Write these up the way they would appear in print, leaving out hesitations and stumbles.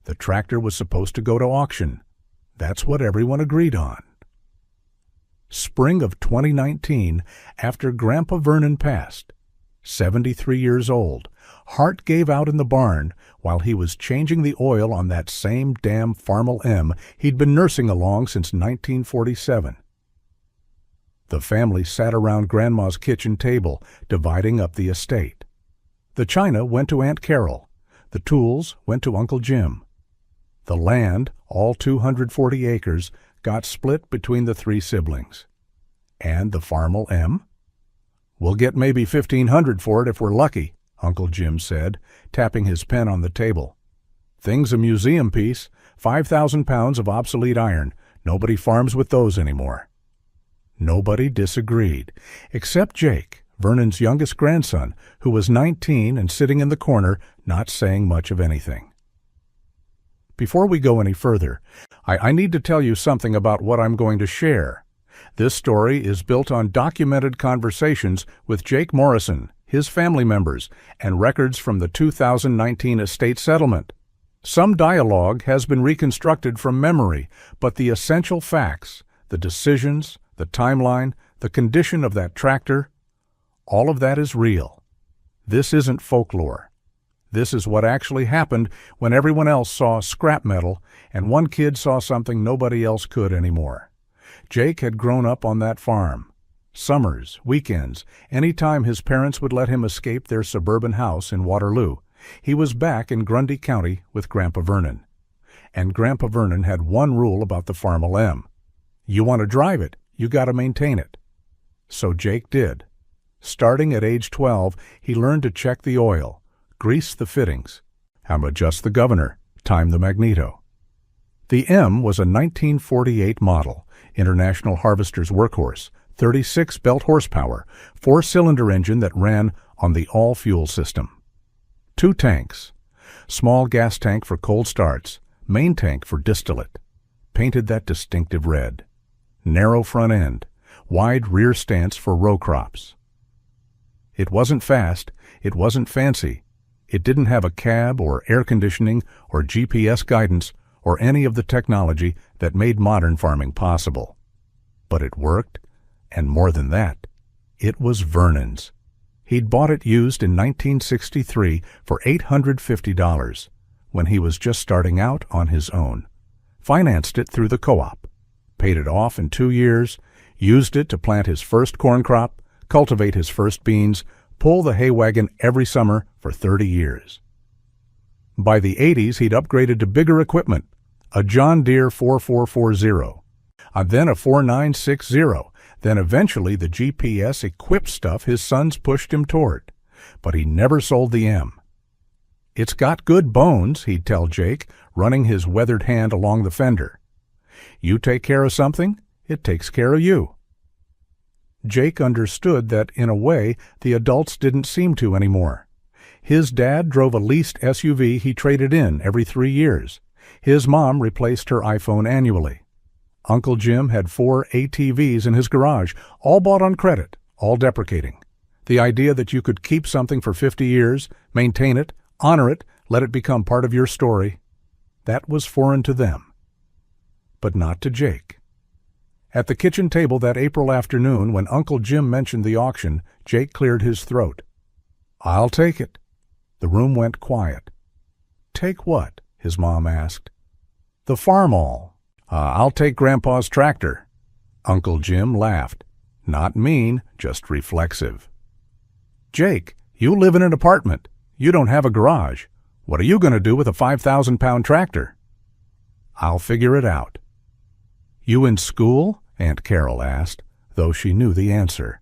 The tractor was supposed to go to auction. That's what everyone agreed on. Spring of 2019, after Grandpa Vernon passed, 73 years old, Hart gave out in the barn while he was changing the oil on that same damn Farmall M he'd been nursing along since 1947. The family sat around Grandma's kitchen table, dividing up the estate. The china went to Aunt Carol. The tools went to Uncle Jim. The land, all 240 acres, got split between the three siblings. And the Farmall M? "We'll get maybe $1,500 for it if we're lucky," Uncle Jim said, tapping his pen on the table. "Thing's a museum piece, 5,000 pounds of obsolete iron. Nobody farms with those anymore." Nobody disagreed, except Jake, Vernon's youngest grandson, who was 19 and sitting in the corner, not saying much of anything. Before we go any further, I need to tell you something about what I'm going to share. This story is built on documented conversations with Jake Morrison, his family members, and records from the 2019 estate settlement. Some dialogue has been reconstructed from memory, but the essential facts, the decisions, the timeline, the condition of that tractor, all of that is real. This isn't folklore. This is what actually happened when everyone else saw scrap metal and one kid saw something nobody else could anymore. Jake had grown up on that farm. Summers, weekends, any time his parents would let him escape their suburban house in Waterloo, he was back in Grundy County with Grandpa Vernon. And Grandpa Vernon had one rule about the Farmall M. You want to drive it, you got to maintain it. So Jake did. Starting at age 12, he learned to check the oil, grease the fittings, adjust the governor, time the magneto. The M was a 1948 model, International Harvester's workhorse, 36 belt horsepower, 4-cylinder engine that ran on the all-fuel system. 2 tanks, small gas tank for cold starts, main tank for distillate, painted that distinctive red. Narrow front end, wide rear stance for row crops. It wasn't fast, it wasn't fancy, it didn't have a cab or air conditioning or GPS guidance or any of the technology that made modern farming possible. But it worked, and more than that, it was Vernon's. He'd bought it used in 1963 for $850 when he was just starting out on his own. Financed it through the co-op, paid it off in 2 years, used it to plant his first corn crop, cultivate his first beans, pull the hay wagon every summer for 30 years. By the 80s, he'd upgraded to bigger equipment, a John Deere 4440, then a 4960, then eventually the GPS-equipped stuff his sons pushed him toward. But he never sold the M. "It's got good bones," he'd tell Jake, running his weathered hand along the fender. "You take care of something, it takes care of you." Jake understood that, in a way, the adults didn't seem to anymore. His dad drove a leased SUV he traded in every 3 years. His mom replaced her iPhone annually. Uncle Jim had 4 ATVs in his garage, all bought on credit, all deprecating. The idea that you could keep something for 50 years, maintain it, honor it, let it become part of your story, that was foreign to them. But not to Jake. At the kitchen table that April afternoon, when Uncle Jim mentioned the auction, Jake cleared his throat. "I'll take it." The room went quiet. "Take what?" his mom asked. "The Farmall. I'll take Grandpa's tractor." Uncle Jim laughed. Not mean, just reflexive. "Jake, you live in an apartment. You don't have a garage. What are you going to do with a 5,000-pound tractor?" "I'll figure it out." "You in school?" Aunt Carol asked, though she knew the answer.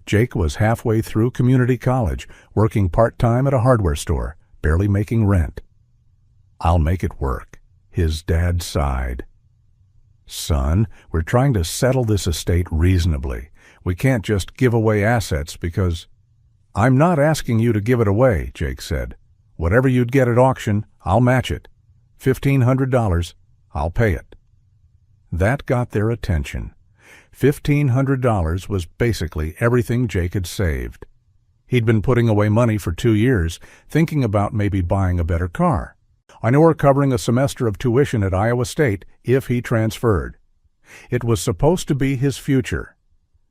Jake was halfway through community college, working part-time at a hardware store, barely making rent. "I'll make it work," his dad sighed. "Son, we're trying to settle this estate reasonably. We can't just give away assets because—" "I'm not asking you to give it away," Jake said. "Whatever you'd get at auction, I'll match it. $1,500, I'll pay it." That got their attention. $1,500 was basically everything Jake had saved. He'd been putting away money for 2 years, thinking about maybe buying a better car. or covering a semester of tuition at Iowa State if he transferred. It was supposed to be his future.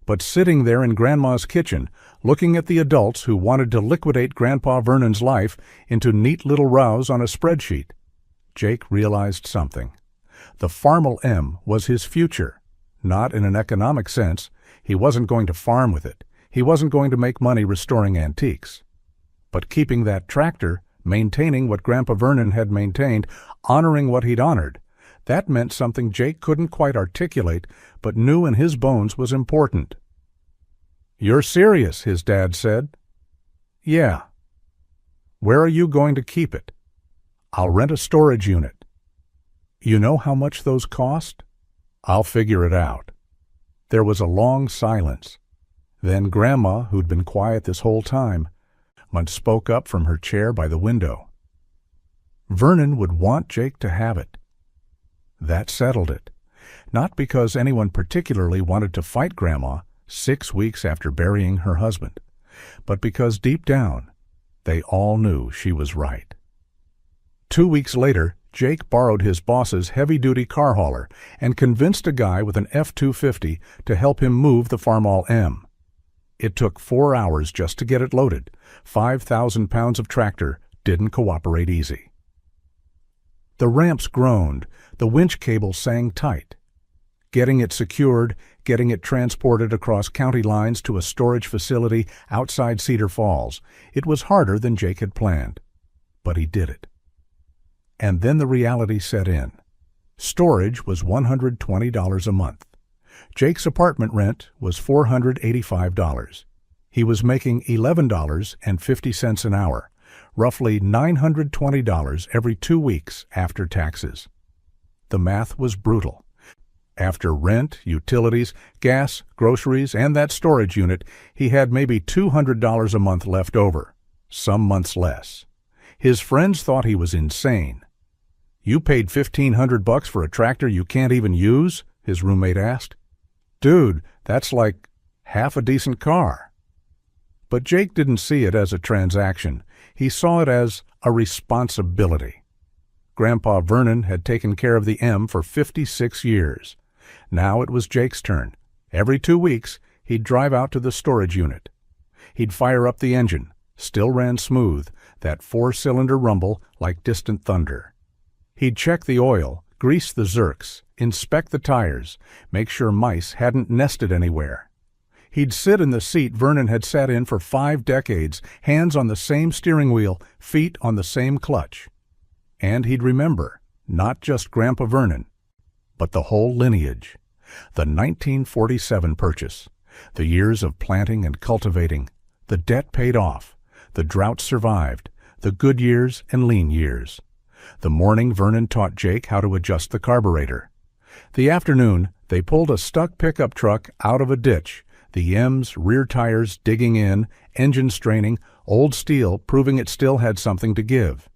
But sitting there in Grandma's kitchen, looking at the adults who wanted to liquidate Grandpa Vernon's life into neat little rows on a spreadsheet, Jake realized something. The Farmall M was his future. Not in an economic sense. He wasn't going to farm with it. He wasn't going to make money restoring antiques. But keeping that tractor, maintaining what Grandpa Vernon had maintained, honoring what he'd honored, that meant something Jake couldn't quite articulate, but knew in his bones was important. "You're serious," his dad said. "Yeah." "Where are you going to keep it?" "I'll rent a storage unit." "You know how much those cost?" "I'll figure it out." There was a long silence. Then Grandma, who'd been quiet this whole time, spoke up from her chair by the window. Vernon would want Jake to have it. That settled it. Not because anyone particularly wanted to fight Grandma 6 weeks after burying her husband, but because deep down, they all knew she was right. 2 weeks later, Jake borrowed his boss's heavy-duty car hauler and convinced a guy with an F-250 to help him move the Farmall M. It took 4 hours just to get it loaded. 5,000 pounds of tractor didn't cooperate easy. The ramps groaned, the winch cable sang tight. Getting it secured, getting it transported across county lines to a storage facility outside Cedar Falls, it was harder than Jake had planned. But he did it. And then the reality set in. Storage was $120 a month. Jake's apartment rent was $485. He was making $11.50 an hour, roughly $920 every 2 weeks after taxes. The math was brutal. After rent, utilities, gas, groceries, and that storage unit, he had maybe $200 a month left over, some months less. His friends thought he was insane. "You paid $1,500 for a tractor you can't even use?" his roommate asked. "Dude, that's like half a decent car." But Jake didn't see it as a transaction. He saw it as a responsibility. Grandpa Vernon had taken care of the M for 56 years. Now it was Jake's turn. Every 2 weeks, he'd drive out to the storage unit. He'd fire up the engine. Still ran smooth, that 4-cylinder rumble like distant thunder. He'd check the oil, grease the zerks, inspect the tires, make sure mice hadn't nested anywhere. He'd sit in the seat Vernon had sat in for 5 decades, hands on the same steering wheel, feet on the same clutch. And he'd remember, not just Grandpa Vernon, but the whole lineage. The 1947 purchase, the years of planting and cultivating, the debt paid off, the drought survived, the good years and lean years. The morning Vernon taught Jake how to adjust the carburetor. The afternoon, they pulled a stuck pickup truck out of a ditch, the M's rear tires digging in, engine straining, old steel proving it still had something to give.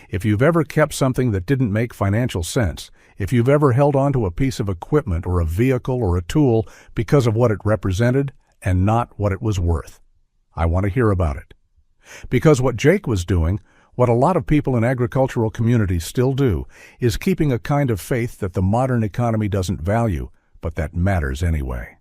If you've ever kept something that didn't make financial sense, if you've ever held on to a piece of equipment or a vehicle or a tool because of what it represented and not what it was worth, I want to hear about it. Because what Jake was doing, what a lot of people in agricultural communities still do, is keeping a kind of faith that the modern economy doesn't value, but that matters anyway.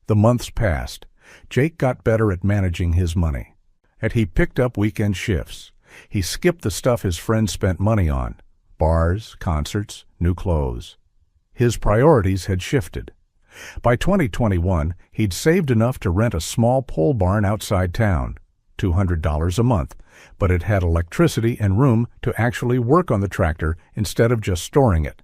The months passed. Jake got better at managing his money. And he picked up weekend shifts. He skipped the stuff his friends spent money on: bars, concerts, new clothes. His priorities had shifted. By 2021, he'd saved enough to rent a small pole barn outside town, $200 a month, but it had electricity and room to actually work on the tractor instead of just storing it.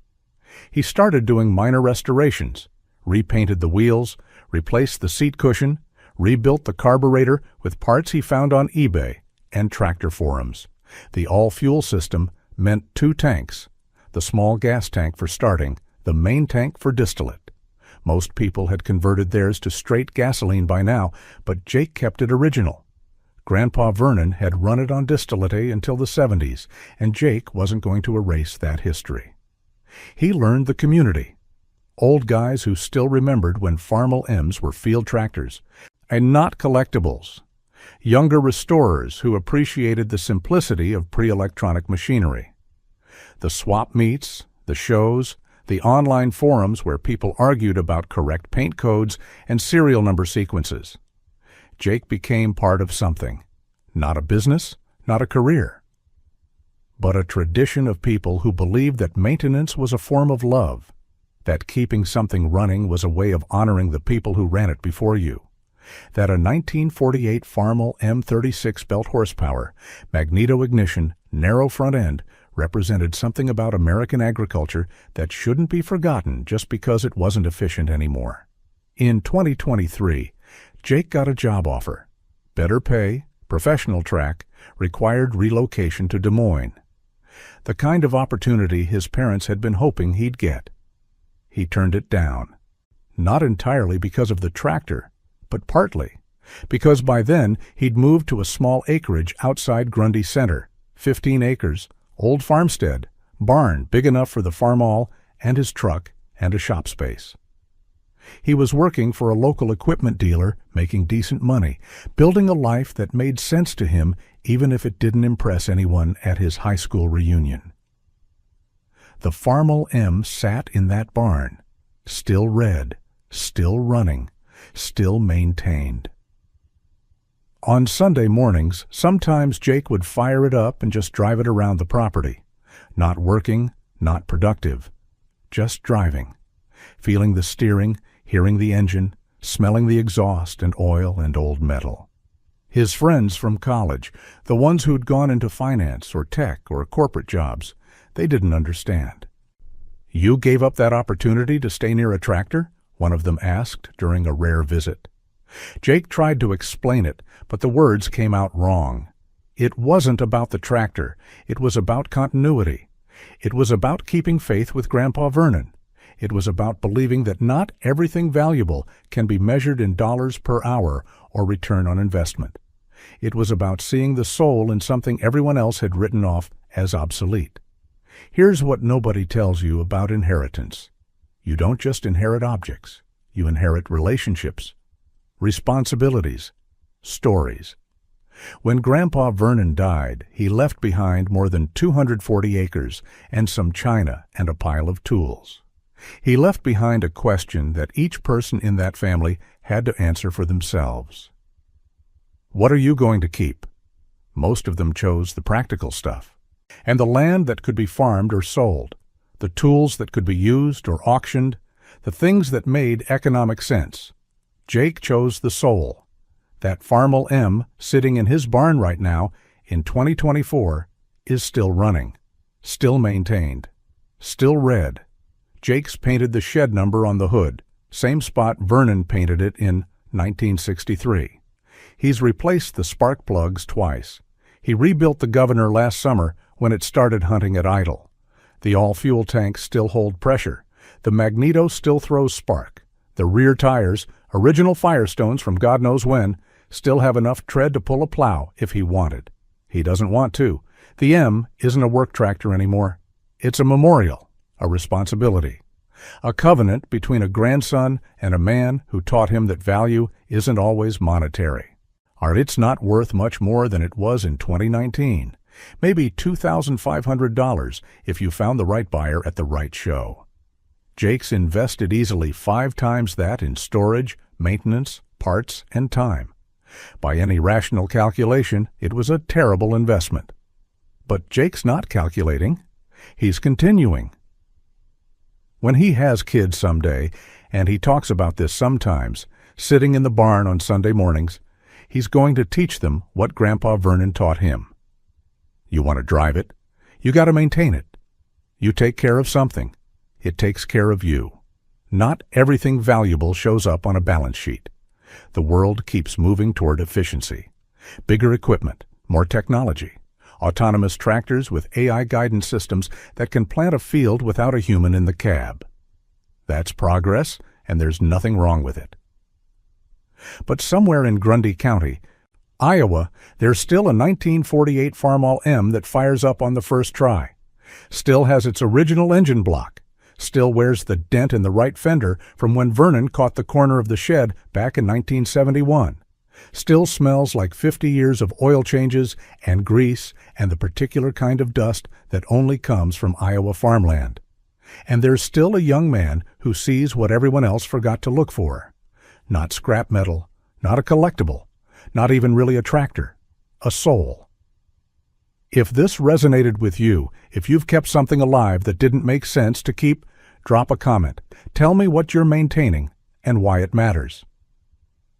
He started doing minor restorations, repainted the wheels, replaced the seat cushion, rebuilt the carburetor with parts he found on eBay and tractor forums. The all-fuel system meant 2 tanks, the small gas tank for starting, the main tank for distillate. Most people had converted theirs to straight gasoline by now, but Jake kept it original. Grandpa Vernon had run it on distillate until the 70s, and Jake wasn't going to erase that history. He learned the community. Old guys who still remembered when Farmall M's were field tractors, and not collectibles. Younger restorers who appreciated the simplicity of pre-electronic machinery. The swap meets, the shows, the online forums where people argued about correct paint codes and serial number sequences. Jake became part of something. Not a business, not a career, but a tradition of people who believed that maintenance was a form of love, that keeping something running was a way of honoring the people who ran it before you, that a 1948 Farmall M36 belt horsepower, magneto ignition, narrow front end represented something about American agriculture that shouldn't be forgotten just because it wasn't efficient anymore. In 2023, Jake got a job offer. Better pay, professional track, required relocation to Des Moines. The kind of opportunity his parents had been hoping he'd get. He turned it down. Not entirely because of the tractor, but partly because by then he'd moved to a small acreage outside Grundy Center, 15 acres, old farmstead, barn big enough for the Farmall and his truck and a shop space. He was working for a local equipment dealer, making decent money, building a life that made sense to him even if it didn't impress anyone at his high school reunion. The Farmall M sat in that barn, still red, still running, still maintained. On Sunday mornings, sometimes Jake would fire it up and just drive it around the property. Not working, not productive, just driving, feeling the steering, hearing the engine, smelling the exhaust and oil and old metal. His friends from college, the ones who'd gone into finance or tech or corporate jobs, they didn't understand. "You gave up that opportunity to stay near a tractor?" one of them asked during a rare visit. Jake tried to explain it, but the words came out wrong. It wasn't about the tractor. It was about continuity. It was about keeping faith with Grandpa Vernon. It was about believing that not everything valuable can be measured in dollars per hour or return on investment. It was about seeing the soul in something everyone else had written off as obsolete. Here's what nobody tells you about inheritance. You don't just inherit objects. You inherit relationships, responsibilities, stories. When Grandpa Vernon died, he left behind more than 240 acres and some china and a pile of tools. He left behind a question that each person in that family had to answer for themselves. What are you going to keep? Most of them chose the practical stuff. And the land that could be farmed or sold, the tools that could be used or auctioned, the things that made economic sense. Jake chose the soul. That Farmall M sitting in his barn right now in 2024 is still running, still maintained, still red. Jake's painted the shed number on the hood, same spot Vernon painted it in 1963. He's replaced the spark plugs twice. He rebuilt the Governor last summer when it started hunting at idle. The all-fuel tanks still hold pressure. The magneto still throws spark. The rear tires, original Firestones from God knows when, still have enough tread to pull a plow if he wanted. He doesn't want to. The M isn't a work tractor anymore. It's a memorial, a responsibility, a covenant between a grandson and a man who taught him that value isn't always monetary. Or it's not worth much more than it was in 2019. Maybe $2,500 if you found the right buyer at the right show. Jake's invested easily 5 times that in storage, maintenance, parts, and time. By any rational calculation, it was a terrible investment. But Jake's not calculating. He's continuing. When he has kids someday, and he talks about this sometimes, sitting in the barn on Sunday mornings, he's going to teach them what Grandpa Vernon taught him. You want to drive it? You got to maintain it. You take care of something. It takes care of you. Not everything valuable shows up on a balance sheet. The world keeps moving toward efficiency. Bigger equipment, more technology, autonomous tractors with AI guidance systems that can plant a field without a human in the cab. That's progress, and there's nothing wrong with it. But somewhere in Grundy County, Iowa, there's still a 1948 Farmall M that fires up on the first try, still has its original engine block, still wears the dent in the right fender from when Vernon caught the corner of the shed back in 1971, Still smells like 50 years of oil changes and grease and the particular kind of dust that only comes from Iowa farmland. And there's still a young man who sees what everyone else forgot to look for. Not scrap metal, not a collectible, not even really a tractor, a soul. If this resonated with you, if you've kept something alive that didn't make sense to keep, drop a comment. Tell me what you're maintaining and why it matters.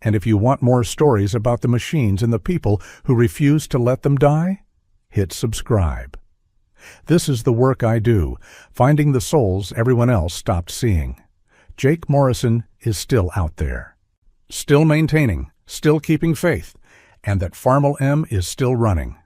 And if you want more stories about the machines and the people who refuse to let them die, hit subscribe. This is the work I do, finding the souls everyone else stopped seeing. Jake Morrison is still out there, still maintaining, still keeping faith, and that Farmall M is still running.